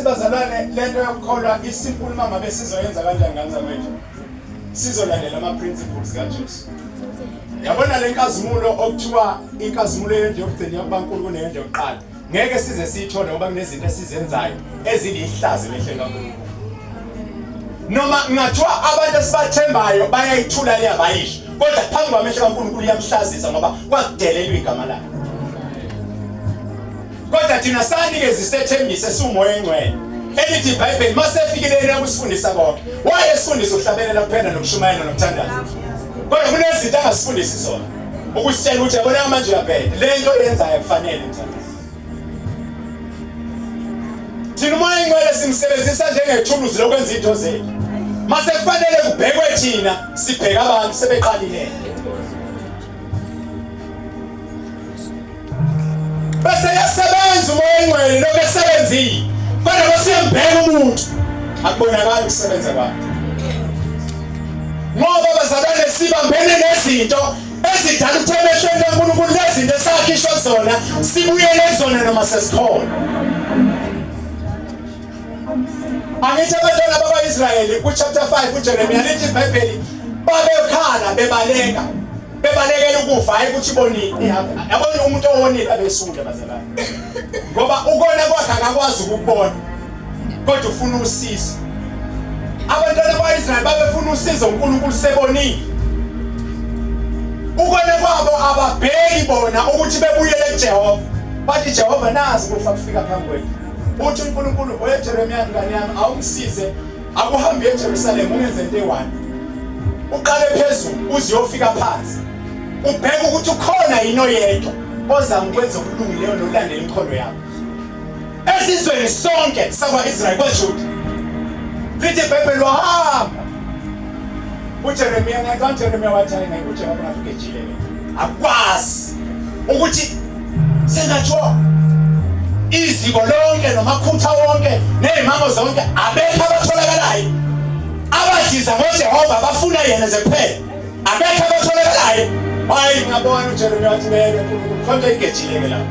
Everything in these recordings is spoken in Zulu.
bazalwane lento yokukholwa isimple mama besizoyenza kanjani ngani sizolandela ama principles kaJesu. Yabona le nkazimulo okuthiwa inkazimulo yendlu yokugcina yabankulu kuneyendlu yokuqala. Ngeke size siyithole ngoba kunezinto esizenzayo ezilihlazo emehlweni kaNkulunkulu. Noma ngathiwa abantu esibathembayo bayayithula le abayisho, kodwa phambi kwamehlo kaNkulunkulu iyamhlazisa ngoba kwakudelelwa igama lakhe. Kodwa thina sanikeza isethembiso esumoya engcwele elithi iBhayibheli masefikile kusifundisa konke. Wayesifundisa ukuhlabelela kuphela nokushumayela nokuthandaza. Kodwa kunezinto angasifundisi zona ukusitshela ukuthi yabona manje uyabheda lento yenzayo kufanele mthandi. Thina umoya engcwele simsebenzisa njengethuluzi lokwenza into zethu. Mase kufanele kubhekwe thina sibheka abantu sebeqalile. Bese yasebenza umoya engcwele lokho esebenzile. Kodwa siyambheka umuntu akubonakala ukusebenza kwakhe. Ngoba bazalwane sibambene nezinto ezidala uthemeshweni kaNkulunkulu lezinto esakhishwa kuzona sibuyele kuzona noma sesikhona. Angithi abantwana bakaIsrayeli ku-chapter 5 uJeremiya lithi iBhayibheli babekhala bebalekela ukufa hayi ukuthi bonini. Yabona umuntu owonile abesule bazalwane. Ngoba ukona kwakhe akakwazi ukubona kodwa ufuna usizo. Abantwana bakaIsrayeli babefuna usizo uNkulunkulu sebonile. Ukona kwabo ababheki bona ukuthi bebuyele kuJehova. Bathi Jehova nazi kufa kufika phambi kwethu. Uthi uNkulunkulu oyeJeremiya ngani yami awungisize akuhambe eJerusalem ungenze into eyi-1. Uqale phezulu uze uyofika phansi. Ubheke ukuthi ukhona yini oyedwa ozakwenza okulungileyo nolandela inkolo yakho. Esizweni sonke sakwa-Israyeli kwaJuda lithi iBhayibheli wahamba uJeremiya ngathi uJeremiya wathi hayi uJehova ngafike ejile akwazi ukuthi sengatsho iziko lonke nomakhutha wonke nezimamo zonke abekho abatholakalayo abadliza ngoJehova bafuna yena nje kuphela. Abekho abatholakalayo. Hayi ngabona uJeremiya wathi beke konke igejileke lapho.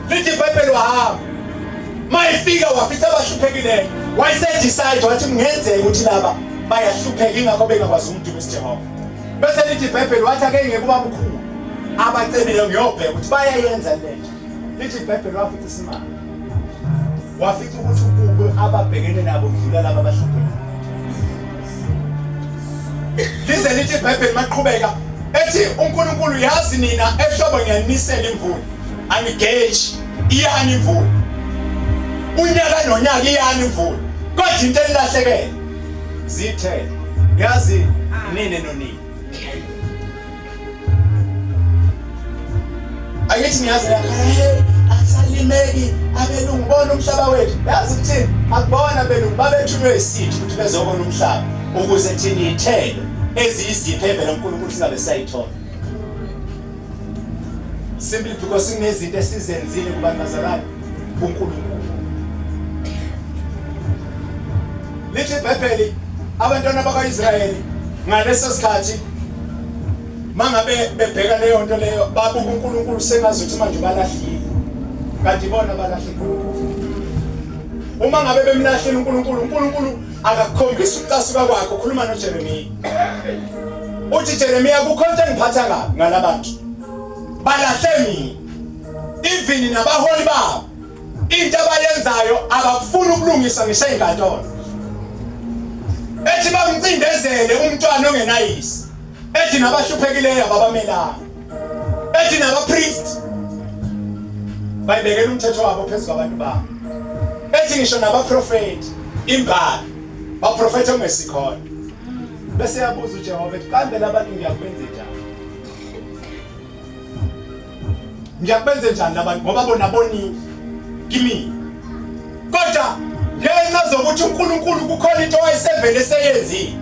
Lithi iBhayibheli wahamba mayifika wafitha abahluphekile wayesecide wathi kungenzeka ukuthi laba bayahlupheka ingakho bengakwazi umdumo Jehova. Bese lithi iBhayibheli wathi ake ngekuba bukhulu abacebile ngiyobheka ukuthi bayayenza lento. Lithi iBhayibheli wafitha isimanga wafitha ukuthi ukube ababhekene nabo kudlula laba abahluphekile. Lize lithi iBhayibheli maqhubeka ethi uNkulunkulu yazi nina ehlobo ngiyanisela imvula angigeji iyani imvula unyaka nonyaka iyani imvula kodwa into elahlekele zithele yazi nini nonini. Ayithi niyazi asalimeki abelungu bona umhlaba wethu yazi ukuthi akubona abelungu babethunywe isithi ukuthi bezobona umhlaba ukuze thina ithele eziyizipho evela uNkulunkulu singabe sayithola. Simply because kunezinto esizenzile kubantu bazalwane kuNkulunkulu. Lithi iBhayibheli abantwana bakaIsrayeli ngaleso sikhathi mangabe bebheka leyo nto leyo babuka uNkulunkulu sengazuthi manje balahlile kanti bona balahlile. Uma ngabe bemlahlile uNkulunkulu akakhombisa ukucasuka kwakhe ukhuluma noJeremiya. Uthi Jeremiya kukhonto engiphatha ngabi ngalabantu balahle mina. Even nabaholi babo into abayenzayo abakufuna ukulungisa ngisho enkantolo. Ethi bamcindezele umntwana ongenayisi. Ethi nabahluphekile ababamelanga. Ethi nabapriest bayibekela umthetho wabo phezulu kwabantu babo. Ethi ngisho nabaprofeti imbali baprofetha ngesikhona. Bese yabuza uJehova ethi kambe labantu ngiyakwenza njani? Ngiyakwenza njani labantu ngoba bona bonini kimi. Kodwa ngenxa zokuthi uNkulunkulu kukhona into ayisevele seyenzile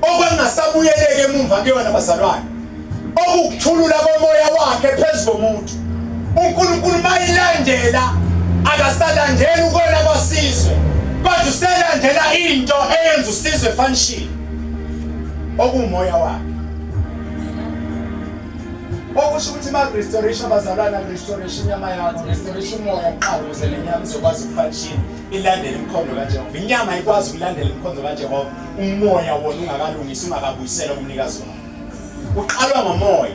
okwengasabuyeleke emumva kuyona bazalwane okukuthulula komoya wakhe phezulu komuntu. uNkulunkulu mayilandela akasalandeli ukona kwasizwe kodwa uselandela into eyenza usizwe function okumoya wakhe okusho ukuthi ma-restoration abazalwana restoration inyama yakho, restoration umoya kuqala ukuze lenyama izokwazi ukufunction ilandele imikhondo kaJehova. Inyama ayikwazi ukulandela imikhondo kaJehova umoya wona ungakalungisi ungakabuyisela kumnikazi wayo. Uqalwa ngomoya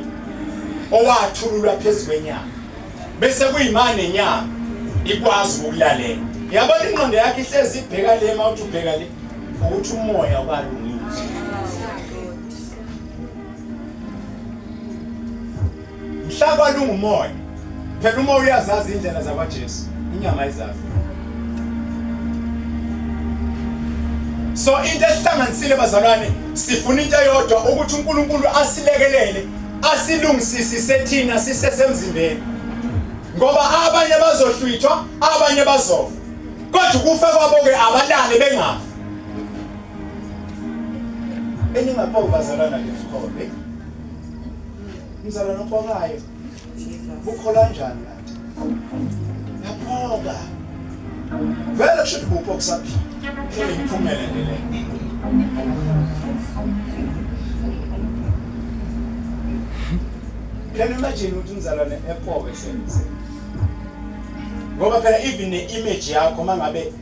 owathululwa phezu kwenyama bese kuyimane inyama ikwazi ukulalela. Yabona ingqondo yakhe ihlezi ibheka le mawuthi ubheka le ukuthi umoya ukalungisi. Mhla kwalunga umoya phela umoya uyazazi indlela zakwaJesu, inyama ayizazi. So into esihlanganisile bazalwane sifuna into eyodwa ukuthi uNkulunkulu asilekelele asilungisisise thina sisesemzimbeni. Ngoba abanye bazohlwithwa, abanye bazofa. Kodwa ukufa kwabo ke abalale bengafi. Eningapho bazalwana lesikole. Mzalwana ophokayo. Ukhola kanjani kanti? Yaphoka. Vele kusho ukuthi uphokusaphi. Kule imphumela le. Can you imagine ukuthi umzalwane ephoke senze? Ngoba phela even ne-image yakho mangabe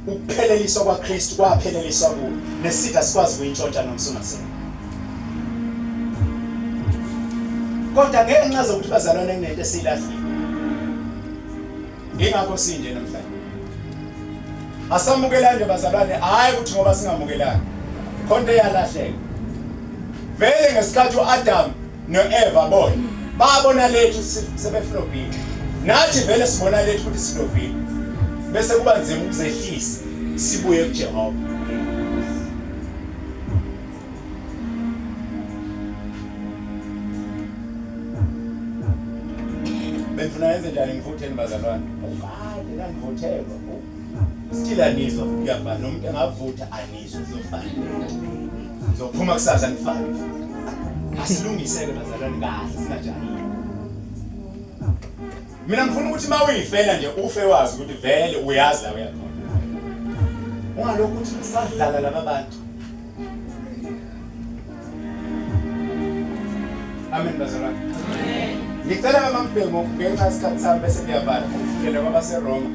ukupheleliswa kwaKristu kwapheleliswa kuwe nesitha sikwazi ukuyintshontsha nomsumaseni. Kodwa ngeke ngichaze ukuthi bazalwane kunento esilahlile. Ingakho sinje namhlanje. Asamukelane bazalwane, hayi ukuthi ngoba singamukelani. Khonto yalahleka. Vele ngesikhathi uAdam noEva babona lethu sebeflopile. Nathi vele sibona lethu ukuthi siflopile. Bese kuba nzima ukuzehlisa sibuye kuJehova. Befuna yenze njani ngivutheni bazalwane? Ukade ngivuthelwa. Still anizwa kuyafana nomuntu engavutha anizwa uzofana. Zophuma kusasa ngifana. Asilungiseke bazalwane kahle sinajani. Mina ngifuna ukuthi mawuyifela nje ufe wazi ukuthi vele uyazi la uyakhona. Ungalokho ukuthi usadlala laba bantu. Amen bazalwane. Amen. Ngicela mama Mbhemu ngenxa isikhathi sami bese ngiyabala ukufundela kwabaseRoma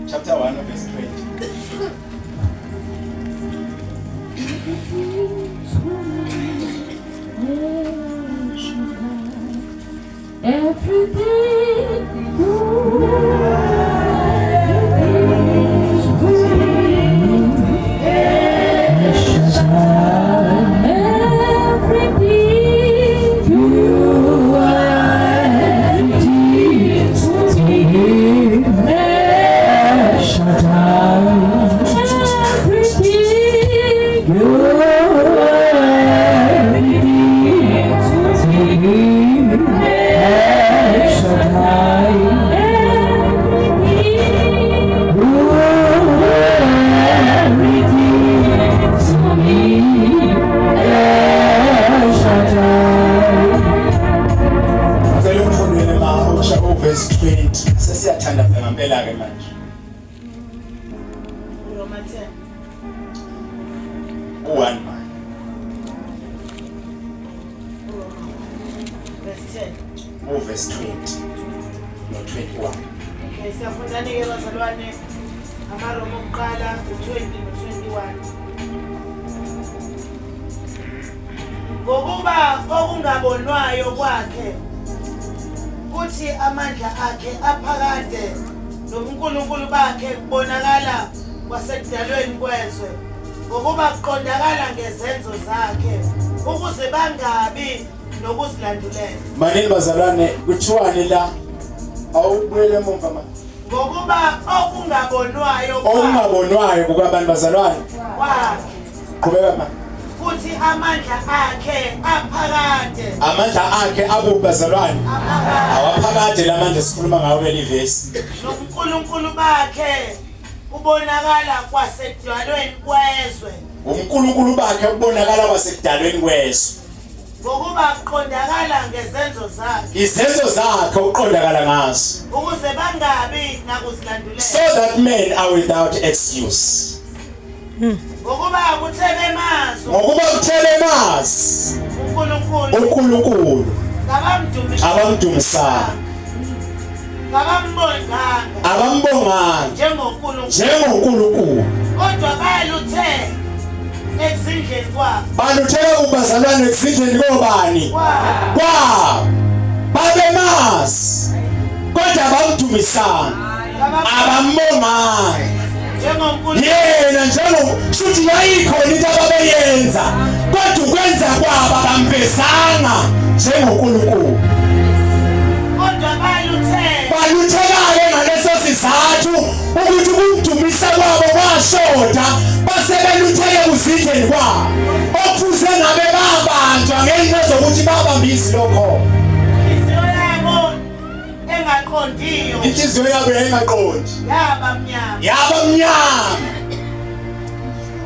chapter 1 verse 20. Everything verse 20. Sesiyathanda ngempela ke manje. Roma 10. One man. Verse 10. Verse 20. No 21. Okay, siyafundani ke bazalwane amaRoma okuqala u20 no21. Ngokuba okungabonwayo kwakhe uthi amandla akhe aphakade nobuNkulunkulu bakhe kubonakala kwasekudalweni kwezwe ngokuba kuqondakala ngezenzo zakhe ukuze bangabi nokuzilandulela. Manini bazalwane kuthiwani la awubuyele emumva manje. Ngokuba okungabonwayo kukabantu bazalwane kwakhe qhubeka manje. Kuthi amandla akhe aphakade. Amandla akhe abubazalwane. Awaphakade lamandla sikhuluma ngawo leli verse. nobuNkulunkulu bakhe ubonakala kwasekudalweni kwezwe. uNkulunkulu bakhe ubonakala kwasekudalweni kwezwe. Ngokuba kuqondakala ngezenzo zakhe. Izenzo zakhe uqondakala ngazo. Ukuze bangabi nakuzilandulela. So that men are without excuse. Ngokuba kuthele mazi uNkulunkulu abamdumisanga, abambonganga njengoNkulunkulu, baluthela kubazalwane ekuzindleni kobani kwabo, babemazi kodwa abamdumisanga, abambonganga yena shuthi yayikhona into ababeyenza kodwa ukwenza kwabo abamvezanga njengoNkulunkulu. Balutheka-ke ngaleso sizathu ukuthi ukumdumisa kwabo kwashoda, base belutheke kuzindleni kwabo okufuze ngabe babanjwa ngenxa zokuthi babambe izilokho. Inhliziyo yabo yayingaqondi, yaba mnyama.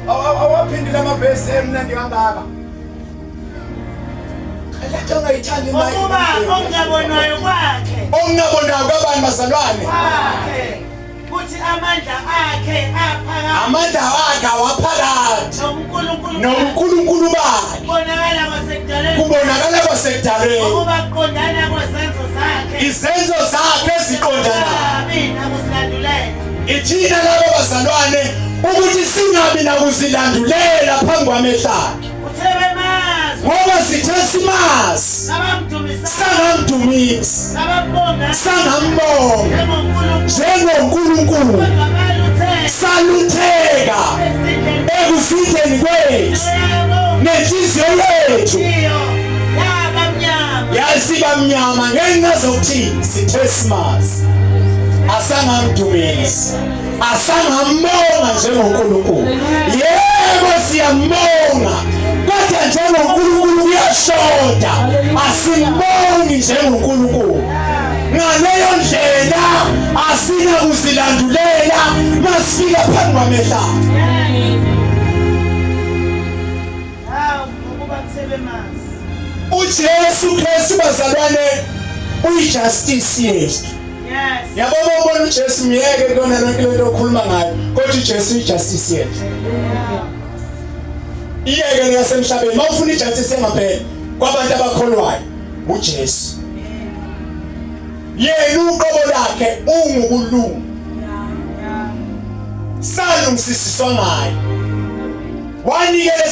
Awaphindile amavesi emnandi kangaka. Ongabonwayo kwakhe kabani bazalwane? Kuthi amandla akhe aphakathi, amandla akhe awaphakathi noNkulunkulu bakhe, kubonakala kwasekudalweni ukuba kuqondana kwezenzo zakhe, izenzo zakhe eziqondana. Ithina labo bazalwane ukuthi singabi nakuzilandulela phambi kwamehlo akhe, ngoba sithe simazi sangamdumisa, sangambonga njengoNkulunkulu, salutheka ekuzindleni kwethu nenhliziyo yethu yasiba mnyama ngenxa zokuthi sithe simazi, asangamdumisa, asangambonga njengoNkulunkulu. Yebo siyambonga kodwa njengoNkulunkulu kuyashoda, asimbongi njengoNkulunkulu. Ngaleyo ndlela asinakuzilandulela masifika phambi kwamehlo akhe. uJesu Kristu bazalwane uyijustice yethu. Yabona ubona uJesu miyeke kona lonke lento okhuluma ngayo, kodwa uJesu uyijustice yethu. Iyeke yasemhlabeni mawufuna ijustice engapheli kwabantu abakholwayo uJesu. Yena uqobo lakhe ungukulunga. Salungisiswa ngaye. Wanikele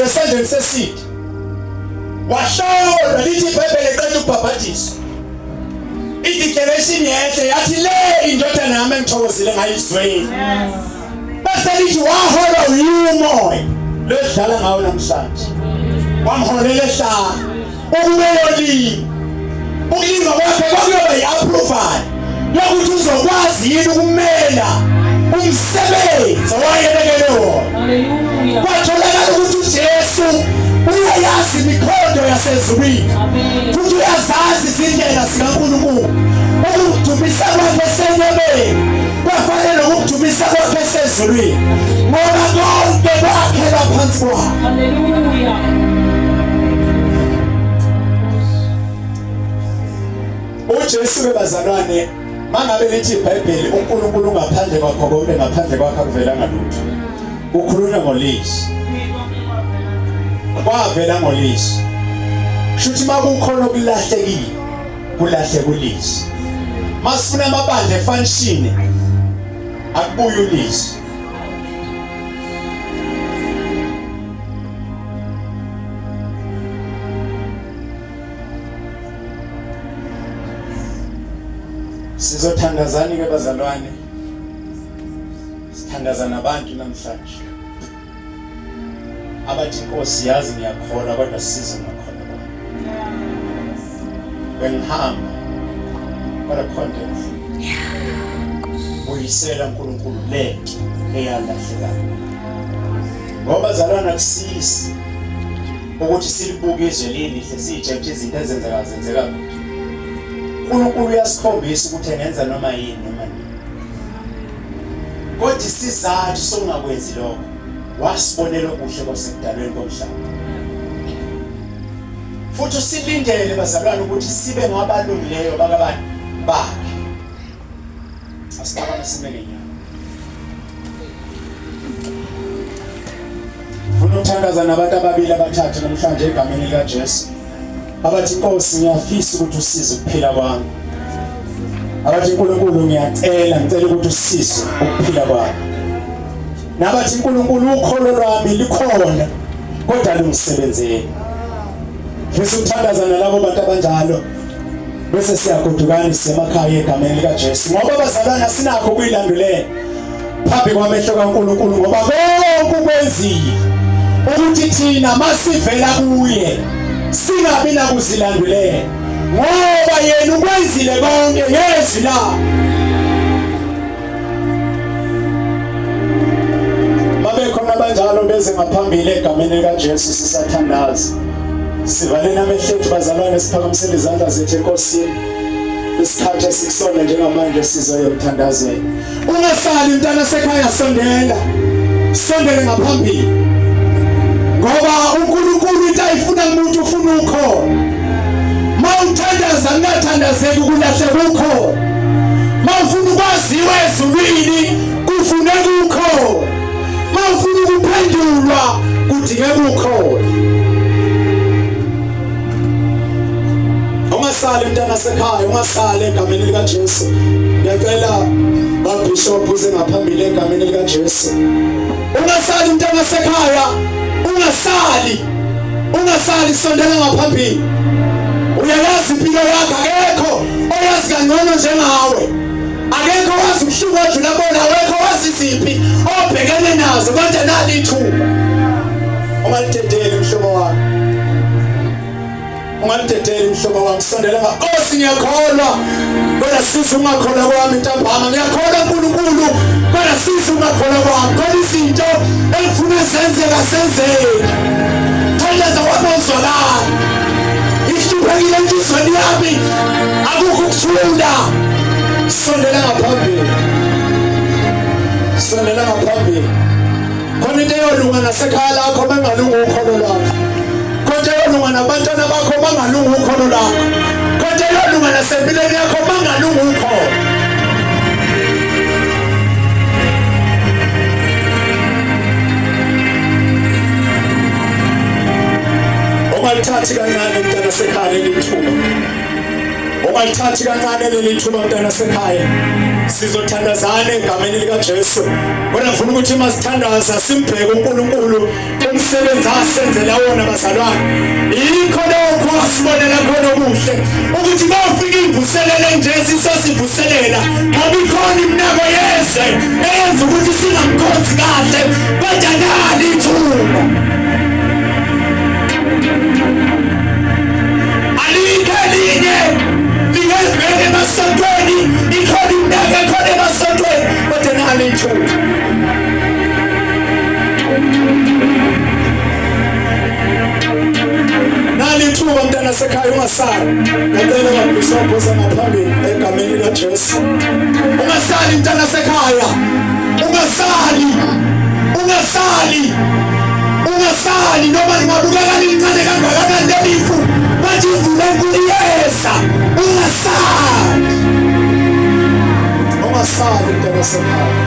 esandleni sesitha. Washola lithi iBhayibheli eqeda ukubhabhatisa. Ideclaration yehle yathi le indodana yami engithokozile ngayizwela. Bese lithi wahola umoya lodlala ngawo namhlanje. Wamholela ehlala. Ukuyolima. Ukulima kwakhe kwakuyoba yi-approval yokuthi uzokwazi yini ukumela umsebenzi owayelekele wona. Hallelujah. Kwatholakala ukuthi uJesu uyayazi imikhondo yasezulwini futhi uyazazi izindlela zikaNkulunkulu. Ukudumisa kwakhe esenyameni kwafanele ukudumisa kwakhe esezulwini, ngoba konke kwakhe laphansi kwakhe. Hallelujah. uJesu bezalwane mangabe lithi iBhayibheli uNkulunkulu ngaphandle kwakho konke, ngaphandle kwakhe akuvelanga lutho, ukhulunywa ngolizwi. Kwavela ngolizwi. Shuthi makukhona okulahlekile kulahle kulizwi. Masifuna amabandla efunction akubuye ulizwi. Sizothandazani ke bazalwane, sithandazana abantu namhlanje abathi Nkosi yazi ngiyakholwa kodwa size ngakhona kwami. Bengihamba kodwa content uyisela uNkulunkulu lento eyalahlekayo, ngoba bazalwane akusisi ukuthi silibuke izwe lelihle sijephe izinto ezenzeka. uNkulunkulu uyasikhombisa ukuthi engenza noma yini noma nini, kodwa isizathu sokungakwenzi lokho wasibonela okuhle kwasekudalweni komhlaba. Futhi usilindele bazalwane ukuthi sibe ngabalungileyo bakabani bakhe. Asicabanga simele nyama. Funa ukuthandaza nabantu ababili abathathu namhlanje egameni likaJesu. abathi Nkosi ngiyafisa ukuthi usize ukuphila kwami. Abathi uNkulunkulu ngiyacela ukuthi usize ukuphila kwami. Nabathi uNkulunkulu ukholo lwami likhona kodwa lungisebenzele. Ngifisa ukuthandaza nalabo bantu abanjalo. Bese siyagodukana sisemakhaya egameni lika Jesu. Ngoba bazalwana sinakho kuyilandulela phambi kwamehlo kaNkulunkulu ngoba konke ukwenzile ukuthi thina masivela kuye singabi nakuzilandulela ngoba yena ukwenzile konke ngezwi la. Mabekhona abanjalo beze ngaphambili egameni lika Jesu sisathandaza. Sivalena amehlo ethu bazalwane, siphakamisele izandla zethu enkosini. Isikhathi esikusona njengamanje sizoyomthandazela. Ungasali mntana sekhaya, sondela ngaphambili ngoba uNkulunkulu into ayifuna umuntu ufuna ukhona. Mawuthandaza ungathandazeki ukulahleka ukhona. Mawufuna ukwaziwa ezulwini kufuneka ukhona. Mawufuna ukuphendulwa kudingeka ukhona. Ungasali mntana sekhaya, ungasali egameni lika Jesu. Ngiyacela babishop uze ngaphambili egameni lika Jesu. Ungasali mntana sekhaya, ungasali sondela ngaphambili. Uyayazi impilo yakho, akekho oyazi kangcono njengawe. Akekho wazi ubuhlungu odlula bona, akekho wazi iziphi obhekene nazo kodwa nali ithuba. Ungalidedeli mhlobo wami. Ungalidedeli mhlobo wami, sondela Nkosi ngiyakholwa kodwa sisi ungakholwa kwami ntambama. Ngiyakholwa uNkulunkulu kodwa sisi ungakholwa kwami. Kodwa izinto engifuna zenzeke. Thandaza wabozolana. Ihluphekile enhlizweni yami, akukho ukuthula. Sondela ngaphambili. Khona into eyolunga nasekhaya lakho bengalunga ukholo lwakho. Konke yolunga nabantwana bakho bangalunga ukholo lwakho. Konke yolunga nasempilweni yakho bangalunga ukholo. Ungalithathi kancane mntana sekhaya lelithuba. Ungalithathi kancane lelithuba mntana sekhaya. Sizothandazana egameni lika Jesu. Kodwa ngifuna ukuthi masithandaza simbheke uNkulunkulu umsebenzi asenzela wona bazalwane. Yikho lokho asibonela khona okuhle ukuthi bafika imvuselelo nje sisosivuselela ngoba ikhona iminako yezwe eyenza ukuthi singamkhonzi kahle kodwa nali ithuba. Alikhelinye lingezwele emasontweni, ikhona iminako ekhona emasontweni kodwa nali ithuba. Nalithuba mntana sekhaya, ungasali. Ngicela babishop uze ngaphambili egameni lika Jesu. Ungasali mntana sekhaya, ungasali noma lingabukeka lincane kangakanani lelifu, bathi ivule enkulu iyeza. Ungasali mntana sekhaya.